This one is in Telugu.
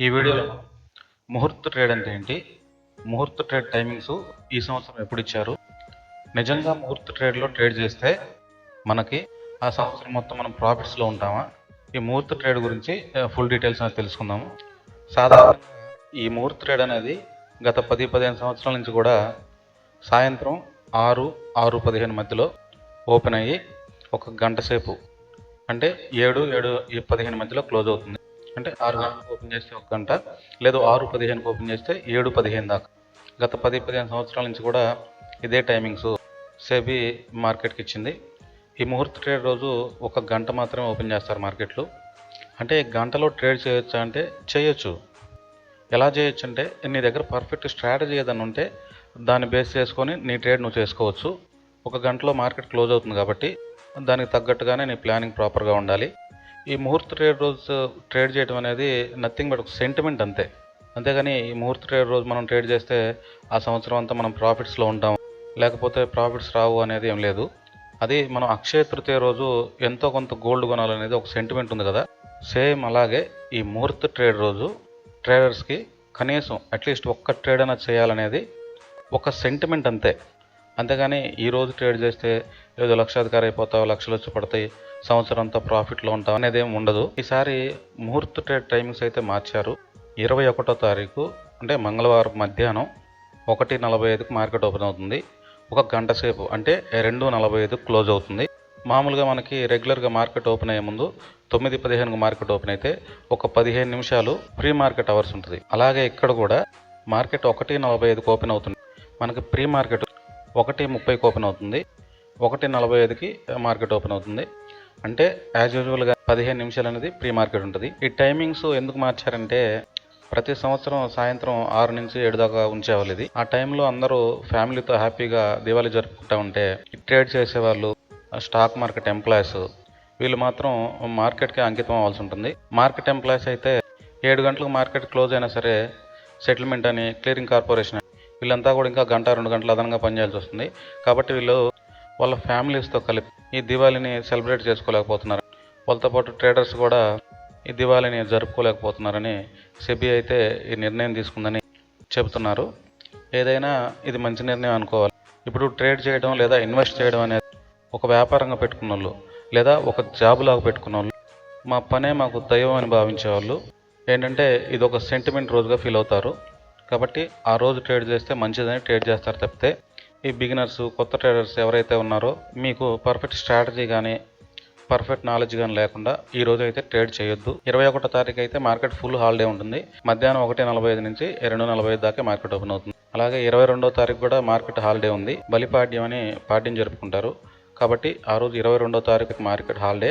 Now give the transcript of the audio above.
ఈ వీడియోలో ముహూర్త ట్రేడ్ అంటే ఏంటి, ముహూర్త ట్రేడ్ టైమింగ్స్ ఈ సంవత్సరం ఎప్పుడు ఇచ్చారు, నిజంగా ముహూర్త ట్రేడ్లో ట్రేడ్ చేస్తే మనకి ఆ సంవత్సరం మొత్తం మనం ప్రాఫిట్స్లో ఉంటామా, ఈ ముహూర్త ట్రేడ్ గురించి ఫుల్ డీటెయిల్స్ అనేది తెలుసుకుందాము. సాధారణంగా ఈ ముహూర్త ట్రేడ్ అనేది గత 10-15 సంవత్సరాల నుంచి కూడా సాయంత్రం 6-6:15 మధ్యలో ఓపెన్ అయ్యి ఒక గంట సేపు అంటే 7-7:15 మధ్యలో క్లోజ్ అవుతుంది. అంటే 6 గంటలకు ఓపెన్ చేస్తే 1 గంట, లేదు 6:15కి ఓపెన్ చేస్తే 7:15 దాకా. గత 10-15 సంవత్సరాల నుంచి కూడా ఇదే టైమింగ్స్ సెబీ మార్కెట్కి ఇచ్చింది. ఈ ముహూర్త ట్రేడ్ రోజు 1 గంట మాత్రమే ఓపెన్ చేస్తారు మార్కెట్లు. అంటే గంటలో ట్రేడ్ చేయొచ్చా అంటే చేయొచ్చు. ఎలా చేయొచ్చు అంటే నీ దగ్గర పర్ఫెక్ట్ స్ట్రాటజీ ఏదైనా ఉంటే దాన్ని బేస్ చేసుకొని నీ ట్రేడ్ నువ్వు చేసుకోవచ్చు. 1 గంటలో మార్కెట్ క్లోజ్ అవుతుంది కాబట్టి దానికి తగ్గట్టుగానే నీ ప్లానింగ్ ప్రాపర్గా ఉండాలి. ఈ ముహూర్త ట్రేడ్ రోజు ట్రేడ్ చేయడం అనేది నథింగ్ బట్ ఒక సెంటిమెంట్ అంతే. అంతేగాని ఈ ముహూర్త ట్రేడ్ రోజు మనం ట్రేడ్ చేస్తే ఆ సంవత్సరం అంతా మనం ప్రాఫిట్స్లో ఉంటాం, లేకపోతే ప్రాఫిట్స్ రావు అనేది ఏం లేదు. అది మనం అక్షయ తృతీయ రోజు ఎంతో కొంత గోల్డ్ కొనాలనేది ఒక సెంటిమెంట్ ఉంది కదా, సేమ్ అలాగే ఈ ముహూర్త ట్రేడ్ రోజు ట్రేడర్స్కి కనీసం అట్లీస్ట్ ఒక్క ట్రేడ్ అయినా చేయాలనేది ఒక సెంటిమెంట్ అంతే. అంతేగాని ఈరోజు ట్రేడ్ చేస్తే ఏదో లక్షాధికారి అయిపోతావు, లక్షలు వచ్చి పడతాయి, సంవత్సరం అంతా ప్రాఫిట్లో ఉంటాం అనేది ఏమి ఉండదు. ఈసారి ముహూర్త ట్రేడ్ టైమింగ్స్ అయితే మార్చారు. 21వ తారీఖు అంటే మంగళవారం మధ్యాహ్నం 1:45కి మార్కెట్ ఓపెన్ అవుతుంది. 1 గంట సేపు అంటే 2:45కి క్లోజ్ అవుతుంది. మామూలుగా మనకి రెగ్యులర్గా మార్కెట్ ఓపెన్ అయ్యే ముందు 9:15కి మార్కెట్ ఓపెన్ అయితే ఒక 15 నిమిషాలు ప్రీ మార్కెట్ అవర్స్ ఉంటుంది. అలాగే ఇక్కడ కూడా మార్కెట్ 1:45కి ఓపెన్ అవుతుంది. మనకి ప్రీ మార్కెట్ 1:30కి ఓపెన్ అవుతుంది, 1:45కి మార్కెట్ ఓపెన్ అవుతుంది. అంటే యాజ్ యూజువల్గా 15 నిమిషాలు అనేది ప్రీ మార్కెట్ ఉంటుంది. ఈ టైమింగ్స్ ఎందుకు మార్చారంటే ప్రతి సంవత్సరం సాయంత్రం 6 నుంచి 7 దాకా ఉంచేవాళ్ళు ఇది. ఆ టైంలో అందరూ ఫ్యామిలీతో హ్యాపీగా దివాళీ జరుపుకుంటూ ఉంటే ట్రేడ్ చేసేవాళ్ళు, స్టాక్ మార్కెట్ ఎంప్లాయీస్ వీళ్ళు మాత్రం మార్కెట్కి అంకితం అవ్వాల్సి ఉంటుంది. మార్కెట్ ఎంప్లాయీస్ అయితే 7 గంటలకు మార్కెట్ క్లోజ్ అయినా సరే సెటిల్మెంట్ అని, క్లియరింగ్ కార్పొరేషన్ వీళ్ళంతా కూడా ఇంకా 1-2 గంటలు అదనంగా పనిచేయాల్సి వస్తుంది. కాబట్టి వీళ్ళు వాళ్ళ ఫ్యామిలీస్తో కలిపి ఈ దివాళీని సెలబ్రేట్ చేసుకోలేకపోతున్నారు. వాళ్ళతో పాటు ట్రేడర్స్ కూడా ఈ దివాళీని జరుపుకోలేకపోతున్నారని సెబీ అయితే ఈ నిర్ణయం తీసుకుందని చెబుతున్నారు. ఏదైనా ఇది మంచి నిర్ణయం అనుకోవాలి. ఇప్పుడు ట్రేడ్ చేయడం లేదా ఇన్వెస్ట్ చేయడం అనేది ఒక వ్యాపారంగా పెట్టుకున్న వాళ్ళు, లేదా ఒక జాబ్ లాగా పెట్టుకున్న వాళ్ళు, మా పనే మాకు దైవం అని భావించే వాళ్ళు ఏంటంటే ఇది ఒక సెంటిమెంట్ రోజుగా ఫీల్ అవుతారు. కాబట్టి ఆ రోజు ట్రేడ్ చేస్తే మంచిదని ట్రేడ్ చేస్తారు తప్పితే ఈ బిగినర్స్, కొత్త ట్రేడర్స్ ఎవరైతే ఉన్నారో మీకు పర్ఫెక్ట్ స్ట్రాటజీ కానీ పర్ఫెక్ట్ నాలెడ్జ్ కానీ లేకుండా ఈ రోజు అయితే ట్రేడ్ చేయొద్దు. 21వ తారీఖు అయితే మార్కెట్ ఫుల్ హాలిడే ఉంటుంది. మధ్యాహ్నం 1:45 నుంచి 2:45 దాకా మార్కెట్ ఓపెన్ అవుతుంది. అలాగే 22వ తారీఖు కూడా మార్కెట్ హాలిడే ఉంది. బలిపాడ్యం అని పాడ్యం జరుపుకుంటారు. కాబట్టి ఆ రోజు 22వ తారీఖు మార్కెట్ హాలిడే.